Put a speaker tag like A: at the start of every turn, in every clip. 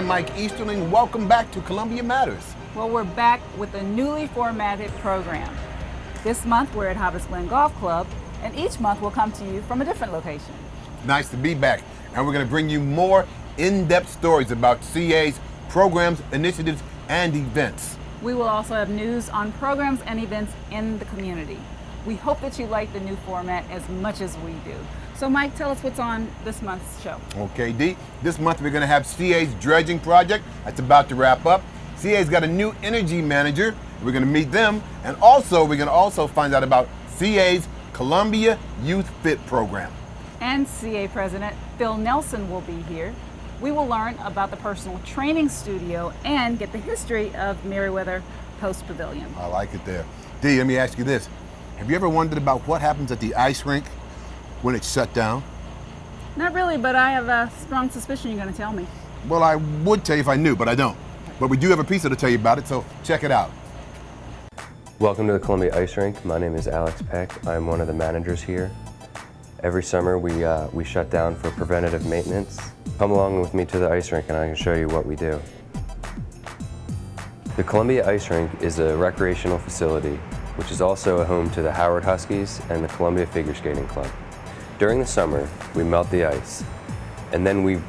A: I'm Mike Easterling. Welcome back to Columbia Matters.
B: Well, we're back with a newly formatted program. This month we're at Hobbs Glen Golf Club, and each month we'll come to you from a different location.
A: Nice to be back, and we're going to bring you more in-depth stories about CA's programs, initiatives, and events.
B: We will also have news on programs and events in the community. We hope that you like the new format as much as we do. So Mike, tell us what's on this month's show.
A: Okay, Dee. This month we're going to have CA's Dredging project. That's about to wrap up. CA's got a new energy manager. We're going to meet them. And also, we're going to also find out about CA's Columbia YouthFit program. And
B: CA President Phil Nelson will be here. We will learn about the personal training studio and get the history of Merriweather Post Pavilion.
A: I like it there. Dee, let me ask you this. Have you ever wondered about what happens at the ice rink when it's shut down?
B: Not really, but I have a strong suspicion you're going to tell me.
A: Well, I would tell you if I knew, but I don't. But we do have a piece to tell you about it, so check it out.
C: Welcome to the Columbia Ice Rink. My name is Alex Peck. I'm one of the managers here. Every summer we shut down for preventative maintenance. Come along with me to the ice rink and I can show you what we do. The Columbia Ice Rink is a recreational facility which is also a home to the Howard Huskies and the Columbia Figure Skating Club. During the summer, we melt the ice, and then we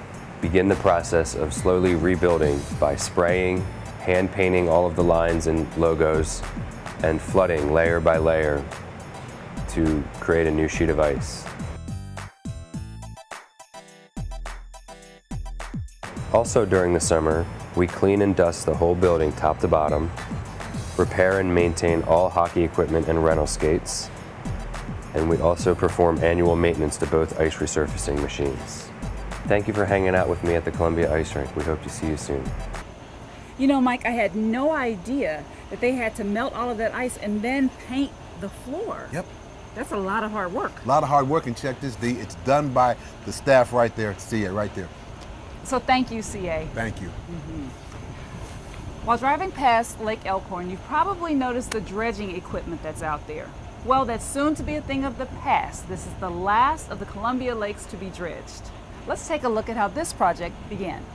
C: begin the process of slowly rebuilding by spraying, hand painting all of the lines and logos, and flooding layer by layer to create a new sheet of ice. Also during the summer, we clean and dust the whole building top to bottom, repair and maintain all hockey equipment and rental skates, and we also perform annual maintenance to both ice resurfacing machines. Thank you for hanging out with me at the Columbia Ice Rink. We hope to see you soon.
B: You know, Mike, I had no idea that they had to melt all of that ice and then paint the floor.
A: Yep.
B: That's a lot of hard work.
A: A lot of hard work, and check this, Dee. It's done by the staff right there. See it right there.
B: So thank you, CA.
A: Thank you.
B: While driving past Lake Elkhorn, you've probably noticed the dredging equipment that's out there. Well, that's soon to be a thing of the past. This is the last of the Columbia lakes to be dredged. Let's take a look at how this project began.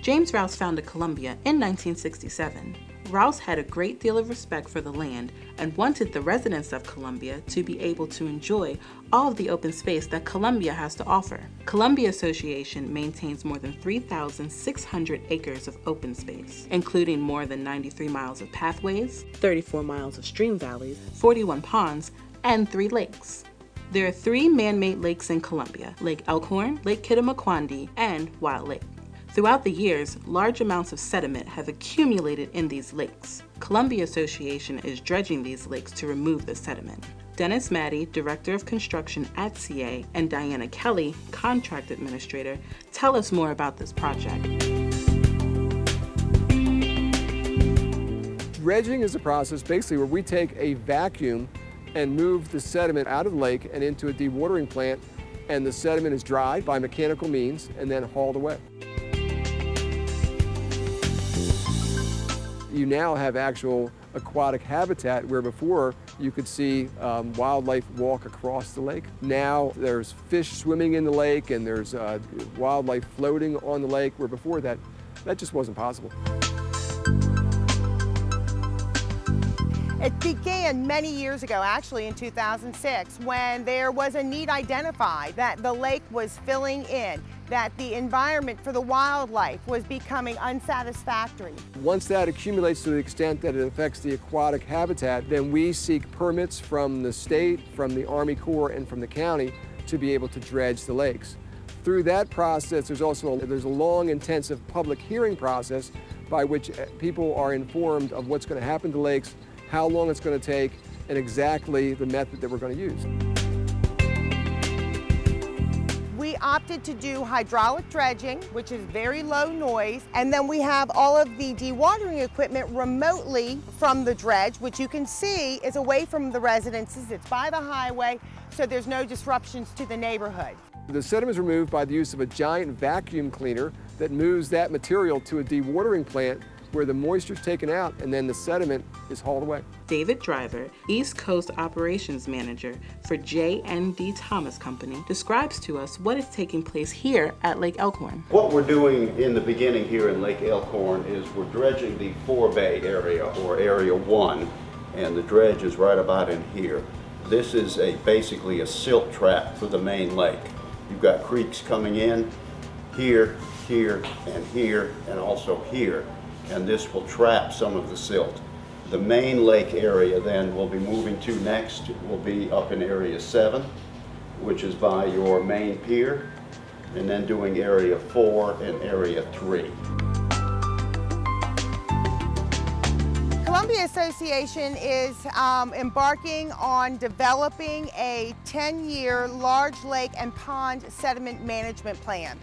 D: James Rouse founded Columbia in 1967. Rouse had a great deal of respect for the land and wanted the residents of Columbia to be able to enjoy all of the open space that Columbia has to offer. Columbia Association maintains more than 3,600 acres of open space, including more than 93 miles of pathways, 34 miles of stream valleys, 41 ponds, and 3 lakes. There are 3 man-made lakes in Columbia: Lake Elkhorn, Lake Kittamaquondee, and Wild Lake. Throughout the years, large amounts of sediment have accumulated in these lakes. Columbia Association is dredging these lakes to remove the sediment. Dennis Maddie, Director of Construction at CA, and Diana Kelly, Contract Administrator, tell us more about this project.
E: Dredging is a process basically where we take a vacuum and move the sediment out of the lake and into a dewatering plant, and the sediment is dried by mechanical means and then hauled away. You now have actual aquatic habitat where before you could see wildlife walk across the lake. Now there's fish swimming in the lake and there's wildlife floating on the lake, where before that just wasn't possible.
F: It began many years ago, actually in 2006, when there was a need identified that the lake was filling in, that the environment for the wildlife was becoming unsatisfactory.
E: Once that accumulates to the extent that it affects the aquatic habitat, then we seek permits from the state, from the Army Corps, and from the county to be able to dredge the lakes. Through that process, there's a long, intensive public hearing process by which people are informed of what's going to happen to lakes, how long it's going to take, and exactly the method that we're going to use.
F: We opted to do hydraulic dredging, which is very low noise, and then we have all of the dewatering equipment remotely from the dredge, which you can see is away from the residences. It's by the highway, so there's no disruptions to the neighborhood.
E: The sediment is removed by the use of a giant vacuum cleaner that moves that material to a dewatering plant where the moisture is taken out and then the sediment is hauled away.
D: David Driver, East Coast Operations Manager for J&D Thomas Company, describes to us what is taking place here at Lake Elkhorn.
G: What we're doing in the beginning here in Lake Elkhorn is we're dredging the forebay area, or area 1, and the dredge is right about in here. This is basically a silt trap for the main lake. You've got creeks coming in here, here, and also here, and this will trap some of the silt. The main lake area then we'll be moving to next will be up in area 7, which is by your main pier, and then doing area 4 and area 3.
F: Columbia Association is embarking on developing a 10-year large lake and pond sediment management plan.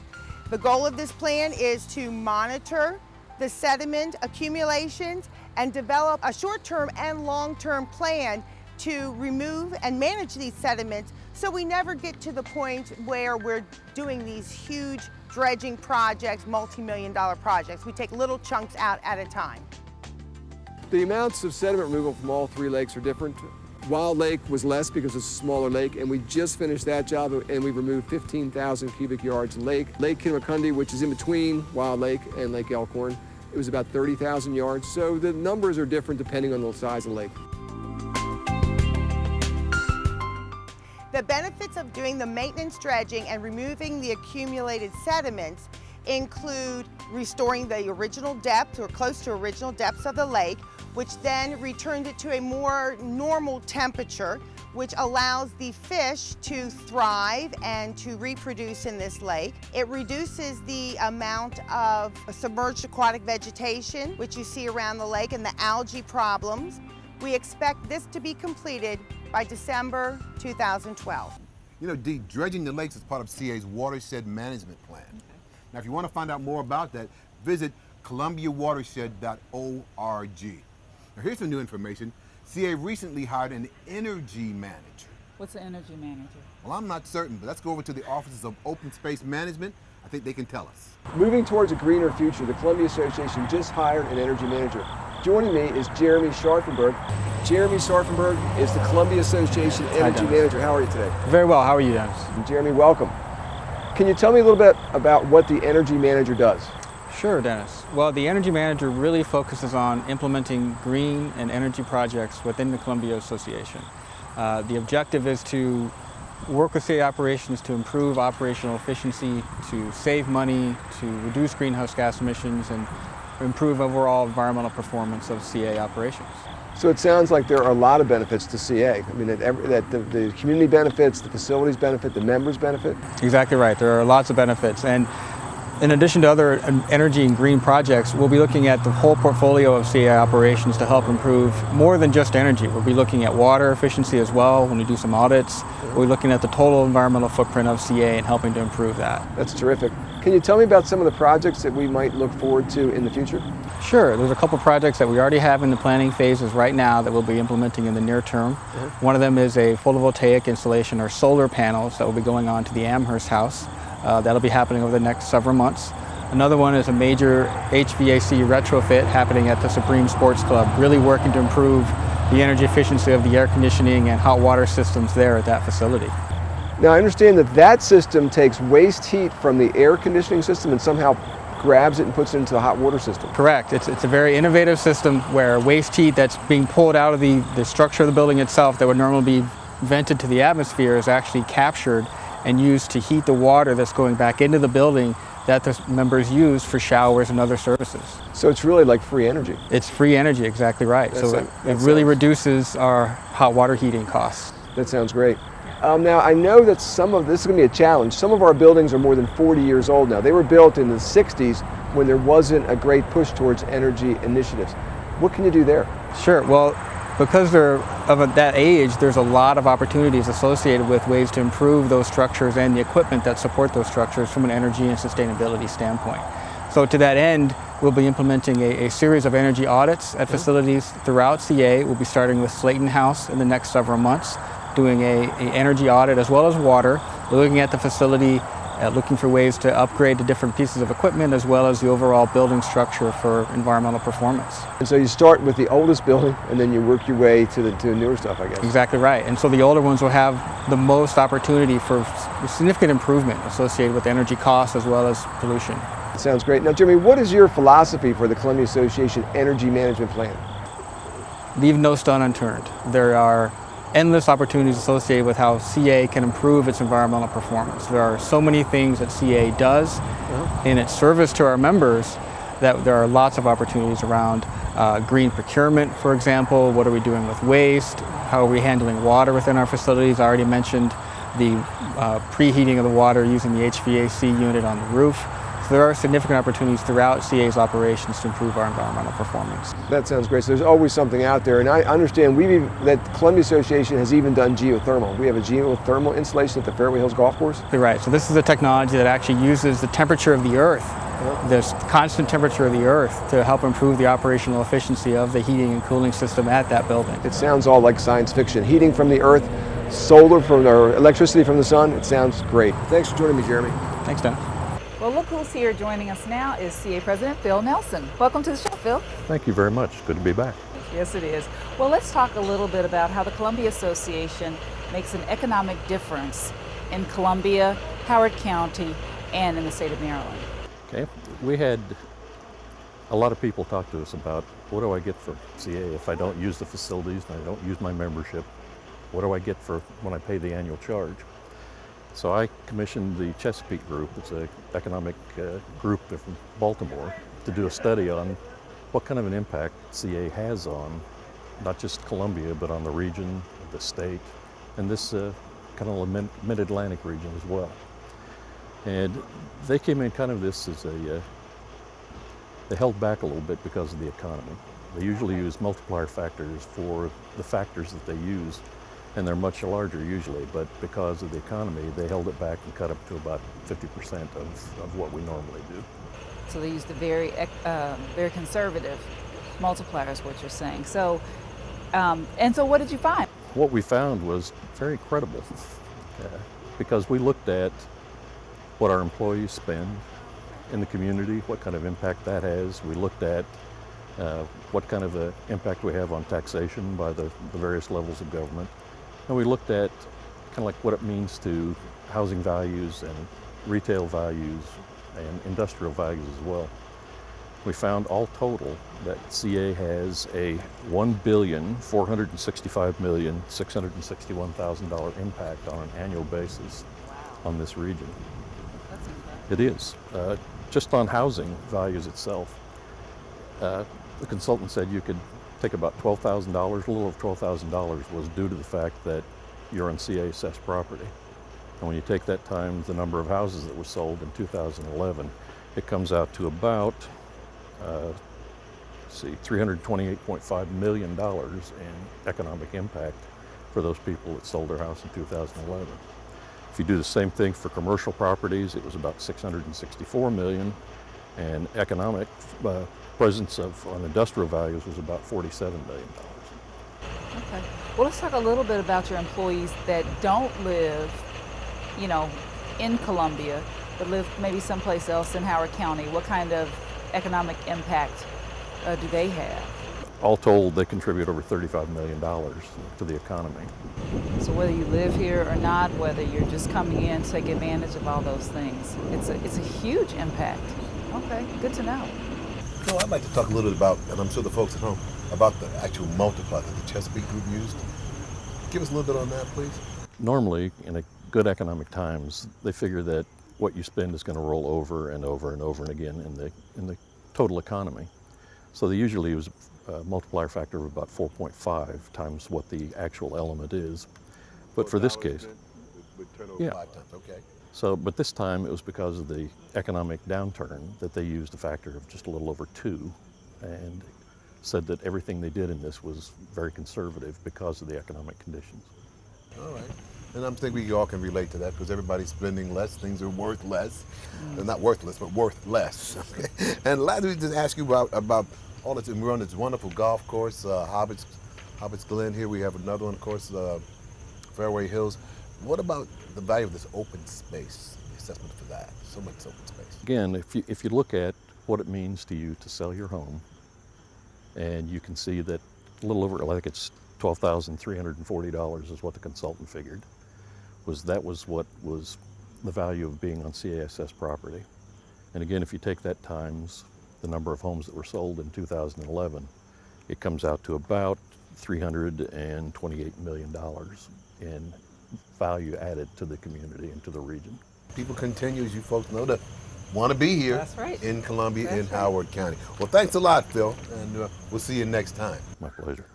F: The goal of this plan is to monitor the sediment accumulations and develop a short-term and long-term plan to remove and manage these sediments so we never get to the point where we're doing these huge dredging projects, multi-million-dollar projects. We take little chunks out at a time.
E: The amounts of sediment removal from all 3 lakes are different. Wild Lake was less because it's a smaller lake, and we just finished that job, and we removed 15,000 cubic yards. Lake Kinnamakundi, which is in between Wild Lake and Lake Elkhorn, it was about 30,000 yards. So the numbers are different depending on the size of the lake.
F: The benefits of doing the maintenance dredging and removing the accumulated sediments include restoring the original depth or close to original depths of the lake, which then returns it to a more normal temperature, which allows the fish to thrive and to reproduce in this lake. It reduces the amount of submerged aquatic vegetation, which you see around the lake, and the algae problems. We expect this to be completed by December 2012.
A: You know, Dee, dredging the lakes is part of CA's watershed management plan. Now, if you want to find out more about that, visit columbiawatershed.org. Now, here's some new information. CA recently hired an energy manager.
B: What's an energy manager?
A: Well, I'm not certain, but let's go over to the Offices of Open Space Management. I think they can tell us.
E: Moving towards a greener future, the Columbia Association just hired an energy manager. Joining me is Jeremy Scharfenberg. Jeremy Scharfenberg is the Columbia Association Energy Manager. How are you today?
H: Very well. How are you, Dennis?
E: And Jeremy, welcome. Can you tell me a little bit about what the energy manager does?
H: Sure, Dennis. Well, the energy manager really focuses on implementing green and energy projects within the Columbia Association. The objective is to work with CA operations to improve operational efficiency, to save money, to reduce greenhouse gas emissions, and improve overall environmental performance of CA operations.
E: So it sounds like there are a lot of benefits to CA. I mean, that the community benefits, the facilities benefit, the members benefit.
H: Exactly right. There are lots of benefits. And in addition to other energy and green projects, we'll be looking at the whole portfolio of CA operations to help improve more than just energy. We'll be looking at water efficiency as well when we do some audits. We'll be looking at the total environmental footprint of CA and helping to improve that.
E: That's terrific. Can you tell me about some of the projects that we might look forward to in the future?
H: Sure. There's a couple projects that we already have in the planning phases right now that we'll be implementing in the near term. One of them is a photovoltaic installation or solar panels that will be going on to the Amherst house. That'll be happening over the next several months. Another one is a major HVAC retrofit happening at the Supreme Sports Club, really working to improve the energy efficiency of the air conditioning and hot water systems there at that facility.
E: Now I understand that that system takes waste heat from the air conditioning system and somehow grabs it and puts it into the hot water system.
H: Correct. It's a very innovative system where waste heat that's being pulled out of the structure of the building itself that would normally be vented to the atmosphere is actually captured and used to heat the water that's going back into the building that the members use for showers and other services.
E: So it's really like free energy.
H: It's free energy, exactly right. So it really reduces our hot water heating costs.
E: That sounds great. Now I know that some of this is going to be a challenge. Some of our buildings are more than 40 years old now. They were built in the 60s when there wasn't a great push towards energy initiatives. What can you do there?
H: Sure. Well, because they're of that age, there's a lot of opportunities associated with ways to improve those structures and the equipment that support those structures from an energy and sustainability standpoint. So to that end, we'll be implementing a series of energy audits at facilities throughout CA. We'll be starting with Slayton House in the next several months, doing a energy audit as well as water. We're looking at the facility looking for ways to upgrade the different pieces of equipment as well as the overall building structure for environmental performance.
E: And so you start with the oldest building and then you work your way to the newer stuff, I guess.
H: Exactly right. And so the older ones will have the most opportunity for significant improvement associated with energy costs as well as pollution.
E: Sounds great. Now, Jeremy, what is your philosophy for the Columbia Association Energy Management Plan?
H: Leave no stone unturned. There are endless opportunities associated with how CA can improve its environmental performance. There are so many things that CA does in its service to our members that there are lots of opportunities around green procurement, for example. What are we doing with waste? How are we handling water within our facilities? I already mentioned the preheating of the water using the HVAC unit on the roof. So there are significant opportunities throughout CA's operations to improve our environmental performance.
E: That sounds great. So there's always something out there. And I understand that Columbia Association has even done geothermal. We have a geothermal installation at the Fairway Hills Golf Course.
H: You're right. So this is a technology that actually uses the temperature of the earth, this constant temperature of the earth, to help improve the operational efficiency of the heating and cooling system at that building.
E: It sounds all like science fiction. Heating from the earth, solar from or electricity from the sun. It sounds great. Thanks for joining me, Jeremy.
H: Thanks, Dennis.
B: Well, look who's here joining us now is CA President Phil Nelson. Welcome to the show, Phil.
I: Thank you very much. Good to be back.
B: Yes, it is. Well, let's talk a little bit about how the Columbia Association makes an economic difference in Columbia, Howard County, and in the state of Maryland.
I: Okay. We had a lot of people talk to us about what do I get for CA if I don't use the facilities and I don't use my membership? What do I get for when I pay the annual charge? So I commissioned the Chesapeake Group, it's an economic group from Baltimore, to do a study on what kind of an impact CA has on not just Columbia, but on the region, the state, and this kind of mid-Atlantic region as well. And they came in kind of this as they held back a little bit because of the economy. They usually use multiplier factors for the factors that they use, and they're much larger usually, but because of the economy, they held it back and cut up to about 50% of what we normally do.
B: So they used a very conservative multiplier is what you're saying. So, and so what did you find?
I: What we found was very credible because we looked at what our employees spend in the community, what kind of impact that has. We looked at what kind of an impact we have on taxation by the various levels of government. And we looked at kind of like what it means to housing values and retail values and industrial values as well. We found all total that CA has a $1,465,661,000 impact on an annual basis on this region.
B: That's incredible.
I: It is. Just on housing values itself. The consultant said you could take about $12,000, a little over $12,000 was due to the fact that you're on CA assessed property. And when you take that times the number of houses that were sold in 2011, it comes out to about, $328.5 million in economic impact for those people that sold their house in 2011. If you do the same thing for commercial properties, it was about $664 million, and economic presence on industrial values was about $47 million.
B: Okay. Well, let's talk a little bit about your employees that don't live, in Columbia, but live maybe someplace else in Howard County. What kind of economic impact do they have?
I: All told, they contribute over $35 million to the economy.
B: So whether you live here or not, whether you're just coming in to take advantage of all those things, it's a huge impact. Okay, good to know.
A: So I'd like to talk a little bit about, and I'm sure the folks at home, about the actual multiplier that the Chesapeake Group used. Give us a little bit on that, please.
I: Normally, in a good economic times, they figure that what you spend is going to roll over and over and over and again in the total economy. So they usually use a multiplier factor of about 4.5 times what the actual element is. But for this case, yeah.
A: 5 times, okay.
I: So, but this time it was because of the economic downturn that they used a factor of just a little over 2, and said that everything they did in this was very conservative because of the economic conditions.
A: All right. And I'm thinking we all can relate to that because everybody's spending less, things are worth less. They're not worthless, but worth less. Okay. And last we just ask you about all this, and we're on this wonderful golf course, Hobbits Glen here. We have another one, of course, Fairway Hills. What about the value of this open space? assessment for that. So much open space.
I: Again, if you look at what it means to you to sell your home, and you can see that a little over, I think it's $12,340 is what the consultant figured, that was what was the value of being on CASS property. And again, if you take that times the number of homes that were sold in 2011, it comes out to about $328 million in value added to the community and to the region.
A: People continue, as you folks know, to want to be here.
J: That's right.
A: In Columbia,
J: That's
A: in
J: right.
A: Howard County. Well, thanks a lot, Phil, and we'll see you next time.
I: My pleasure.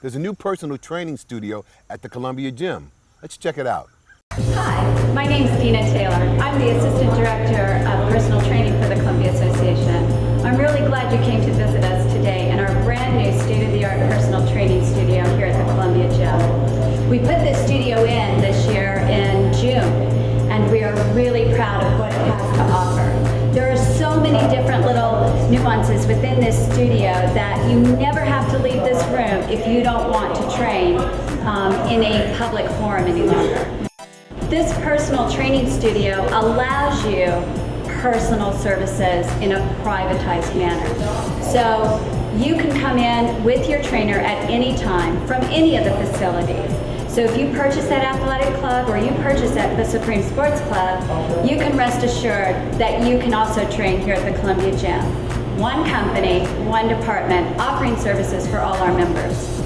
A: There's a new personal training studio at the Columbia Gym. Let's check it out.
K: Hi, my name is Dina Taylor. I'm the Assistant Director of Personal Training for the Columbia Association. I'm really glad you came to visit us today in our brand new state-of-the-art personal training studio here at the Columbia Gym. We put this studio in this year in June, and we are really proud of what it has to offer. There are so many different little nuances within this studio that you never have to leave this room if you don't want to train in a public forum any longer. This personal training studio allows you personal services in a privatized manner. So you can come in with your trainer at any time from any of the facilities. So if you purchase at Athletic Club or you purchase at the Supreme Sports Club, you can rest assured that you can also train here at the Columbia Gym. One company, one department, offering services for all our members.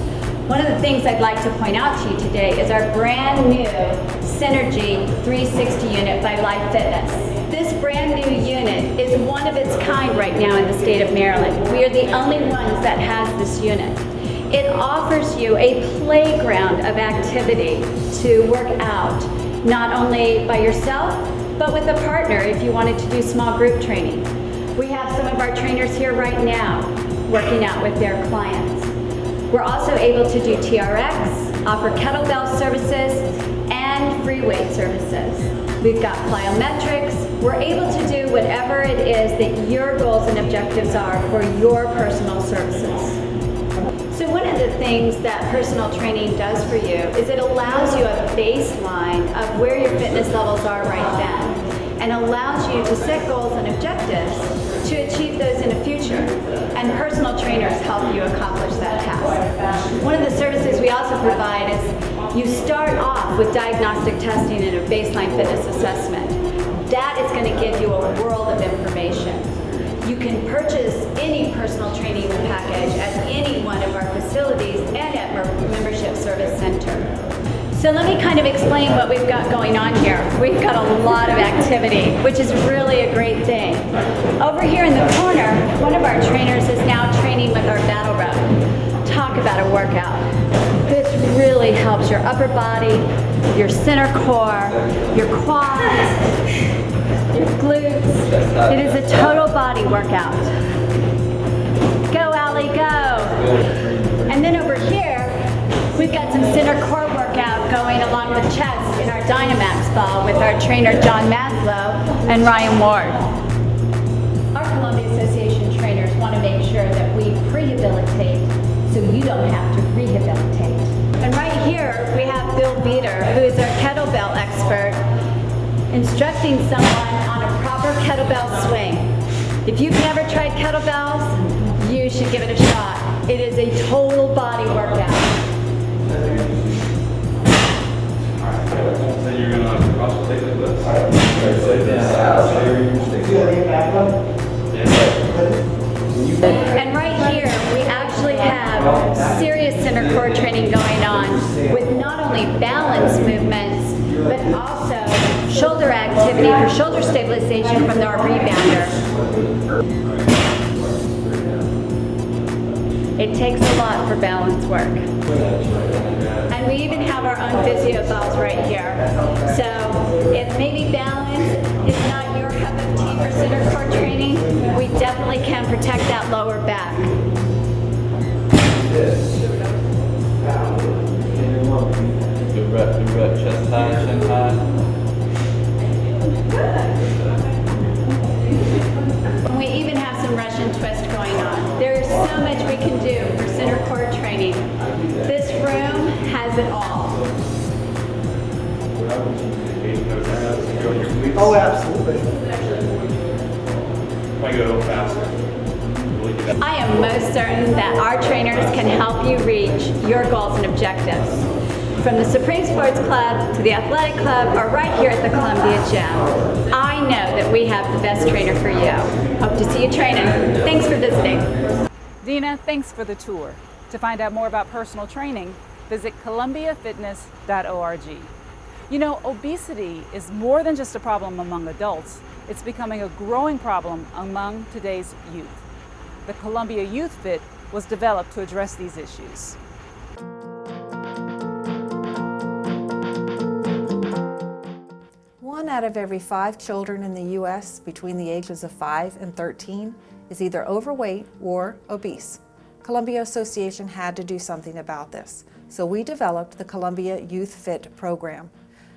K: One of the things I'd like to point out to you today is our brand new Synergy 360 unit by Life Fitness. This brand new unit is one of its kind right now in the state of Maryland. We are the only ones that has this unit. It offers you a playground of activity to work out, not only by yourself, but with a partner if you wanted to do small group training. We have some of our trainers here right now working out with their clients. We're also able to do TRX, offer kettlebell services, and free weight services. We've got plyometrics. We're able to do whatever it is that your goals and objectives are for your personal services. So one of the things that personal training does for you is it allows you a baseline of where your fitness levels are right then, and allows you to set goals and objectives to achieve those in the future. And personal trainers help you accomplish that task. One of the services we also provide is you start off with diagnostic testing and a baseline fitness assessment. That is going to give you a world of information. You can purchase any personal training package at any one of our facilities and at our membership service center. So let me kind of explain what we've got going on here. We've got a lot of activity, which is really a great thing. Over here in the corner, one of our trainers is now training with our battle rope. Talk about a workout. This really helps your upper body, your center core, your quads, your glutes. It is a total body workout. Go, Allie, go. And then over here, we've got some center core workout going along with chest in our Dynamax ball with our trainer John Maslow and Ryan Ward. Our Columbia Association trainers want to make sure that we prehabilitate so you don't have to rehabilitate. And right here, we have Bill Beater, who is our kettlebell expert, instructing someone on a proper kettlebell swing. If you've never tried kettlebells, you should give it a shot. It is a total body workout. And right here, we actually have serious center core training going on with not only balance movements, but also shoulder activity for shoulder stabilization from our rebounder. It takes a lot for balance work. And we even have our own physio balls right here. So if maybe balance is not your cup of tea for center core training, we definitely can protect that lower back.
L: Chest high, chin high.
K: And we even have some Russian twist going on. There is so much we can do for center core training. This room has it all.
L: join your sweeps?
J: Oh, absolutely.
L: If I go a little faster. Will you do that?
K: I am most certain that our trainers can help you reach your goals and objectives. From the Supreme Sports Club to the Athletic Club or right here at the Columbia Gym, I know that we have the best trainer for you. Hope to see you training. Thanks for visiting.
B: Dina, thanks for the tour. To find out more about personal training, visit columbiafitness.org. You know, obesity is more than just a problem among adults. It's becoming a growing problem among today's youth. The Columbia YouthFit was developed to address these issues.
M: One out of every 5 children in the U.S. between the ages of 5 and 13 is either overweight or obese. Columbia Association had to do something about this, so we developed the Columbia YouthFit program.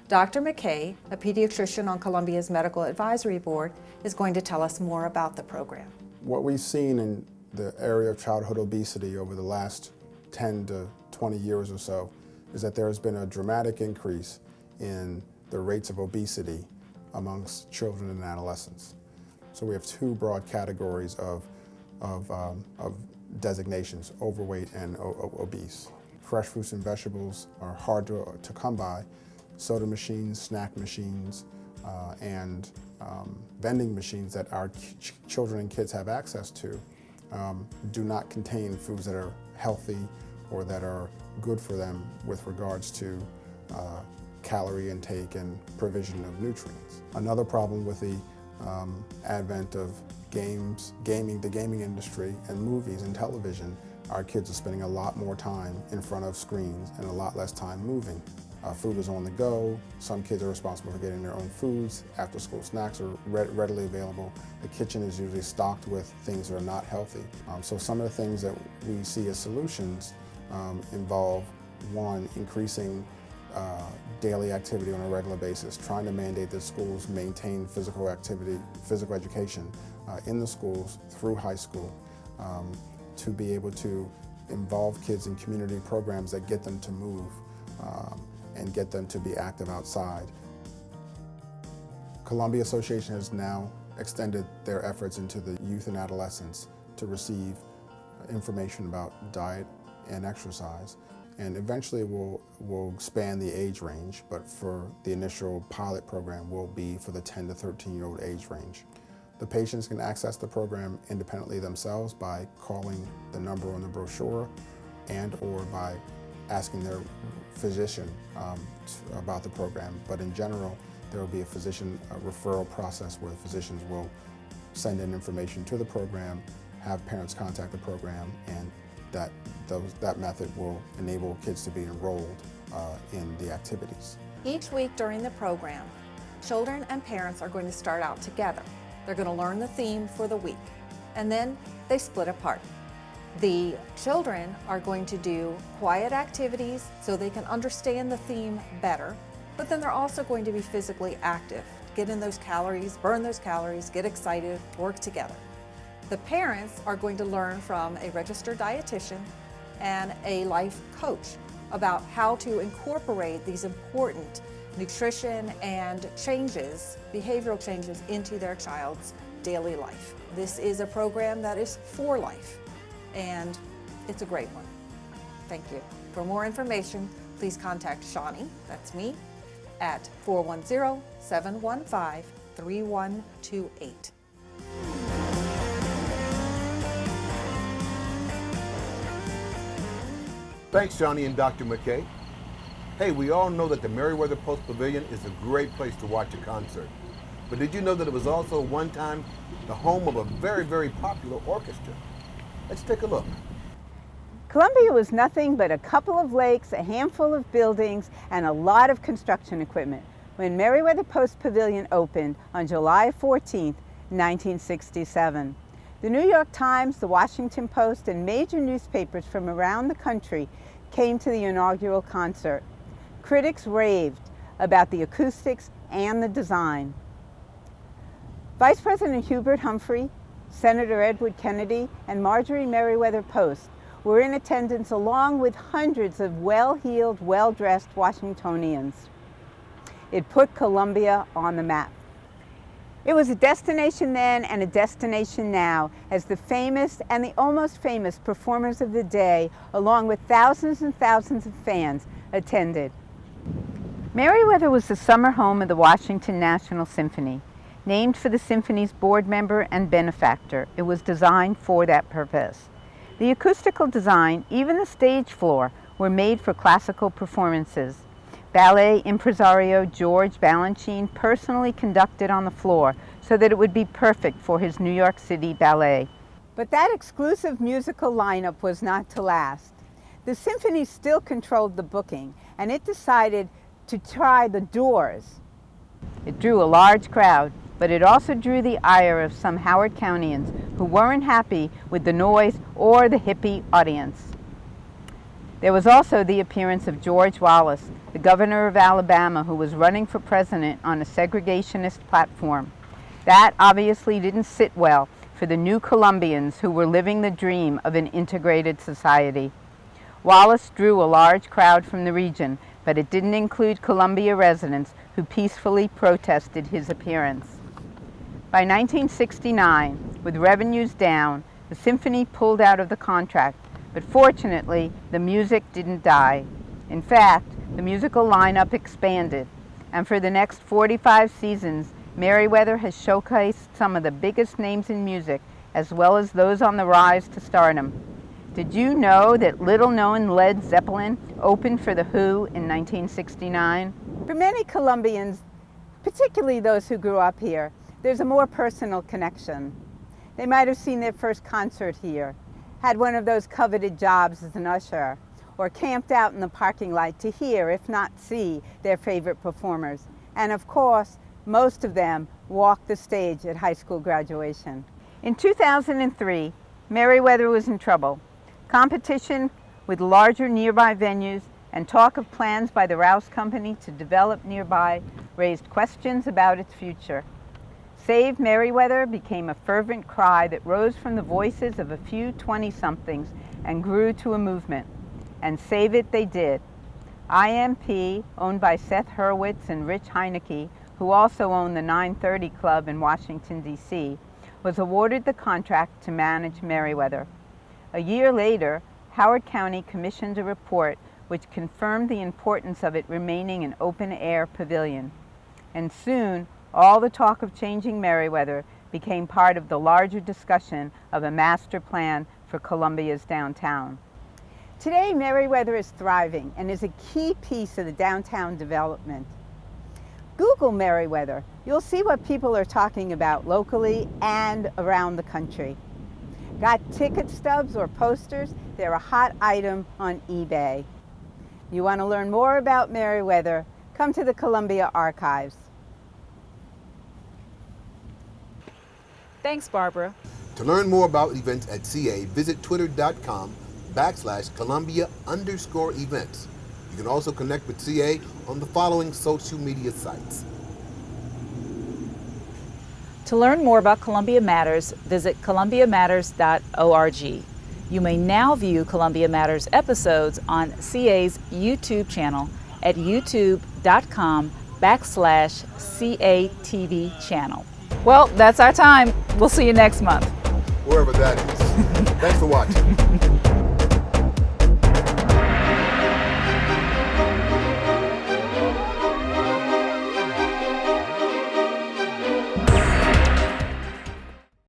M: Dr. McKay, a pediatrician on Columbia's Medical Advisory Board, is going to tell us more about the program.
N: What we've seen in the area of childhood obesity over the last 10 to 20 years or so is that there has been a dramatic increase in the rates of obesity amongst children and adolescents. So we have 2 broad categories of designations, overweight and obese. Fresh fruits and vegetables are hard to come by. Soda machines, snack machines, and vending machines that our children and kids have access to do not contain foods that are healthy or that are good for them with regards to calorie intake and provision of nutrients. Another problem with the advent of the gaming industry and movies and television, our kids are spending a lot more time in front of screens and a lot less time moving. Food is on the go. Some kids are responsible for getting their own foods. After-school snacks are readily available. The kitchen is usually stocked with things that are not healthy. So some of the things that we see as solutions involve, 1, increasing daily activity on a regular basis, trying to mandate that schools maintain physical education in the schools through high school, to be able to involve kids in community programs that get them to move and get them to be active outside. Columbia Association has now extended their efforts into the youth and adolescents to receive information about diet and exercise. And eventually we'll expand the age range, but for the initial pilot program will be for the 10 to 13-year-old age range. The patients can access the program independently themselves by calling the number on the brochure and/or by asking their physician about the program. But in general, there will be a physician referral process where physicians will send in information to the program, have parents contact the program, and that method will enable kids to be enrolled in the activities.
M: Each week during the program, children and parents are going to start out together. They're going to learn the theme for the week, and then they split apart. The children are going to do quiet activities so they can understand the theme better, but then they're also going to be physically active, get in those calories, burn those calories, get excited, work together. The parents are going to learn from a registered dietitian and a life coach about how to incorporate these important nutrition and changes, behavioral changes, into their child's daily life. This is a program that is for life, and it's a great one. Thank you. For more information, please contact Shawnee, that's me, at 410-715-3128.
A: Thanks, Shawnee and Dr. McKay. Hey, we all know that the Merriweather Post Pavilion is a great place to watch a concert. But did you know that it was also one time the home of a very, very popular orchestra? Let's take a look.
O: Columbia was nothing but a couple of lakes, a handful of buildings, and a lot of construction equipment when Merriweather Post Pavilion opened on July 14, 1967. The New York Times, the Washington Post, and major newspapers from around the country came to the inaugural concert. Critics raved about the acoustics and the design. Vice President Hubert Humphrey, Senator Edward Kennedy, and Marjorie Merriweather Post were in attendance along with hundreds of well-heeled, well-dressed Washingtonians. It put Columbia on the map. It was a destination then and a destination now, as the famous and the almost famous performers of the day, along with thousands and thousands of fans, attended. Merriweather was the summer home of the Washington National Symphony. Named for the symphony's board member and benefactor, it was designed for that purpose. The acoustical design, even the stage floor, were made for classical performances. Ballet impresario George Balanchine personally conducted on the floor so that it would be perfect for his New York City ballet. But that exclusive musical lineup was not to last. The symphony still controlled the booking, and it decided to try the Doors. It drew a large crowd, but it also drew the ire of some Howard Countyans who weren't happy with the noise or the hippie audience. There was also the appearance of George Wallace, the governor of Alabama, who was running for president on a segregationist platform. That obviously didn't sit well for the new Columbians who were living the dream of an integrated society. Wallace drew a large crowd from the region, but it didn't include Columbia residents who peacefully protested his appearance. By 1969, with revenues down, the symphony pulled out of the contract, but fortunately, the music didn't die. In fact, the musical lineup expanded, and for the next 45 seasons, Merriweather has showcased some of the biggest names in music, as well as those on the rise to stardom. Did you know that little-known Led Zeppelin opened for The Who in 1969? For many Columbians, particularly those who grew up here, there's a more personal connection. They might have seen their first concert here, had one of those coveted jobs as an usher, or camped out in the parking lot to hear, if not see, their favorite performers. And of course, most of them walked the stage at high school graduation. In 2003, Merriweather was in trouble. Competition with larger nearby venues and talk of plans by the Rouse Company to develop nearby raised questions about its future. Save Merriweather became a fervent cry that rose from the voices of a few 20-somethings and grew to a movement. And save it they did. IMP, owned by Seth Hurwitz and Rich Heineke, who also owned the 930 Club in Washington, D.C., was awarded the contract to manage Merriweather. A year later, Howard County commissioned a report which confirmed the importance of it remaining an open-air pavilion. And soon, all the talk of changing Merriweather became part of the larger discussion of a master plan for Columbia's downtown. Today, Merriweather is thriving and is a key piece of the downtown development. Google Merriweather. You'll see what people are talking about locally and around the country. Got ticket stubs or posters? They're a hot item on eBay. You want to learn more about Merriweather? Come to the Columbia Archives.
B: Thanks, Barbara.
A: To learn more about events at CA, visit twitter.com/Columbia_events. You can also connect with CA on the following social media sites.
B: To learn more about Columbia Matters, visit columbiamatters.org. You may now view Columbia Matters episodes on CA's YouTube channel at youtube.com/CATV channel. Well, that's our time. We'll see you next month.
A: Wherever that is. Thanks for watching.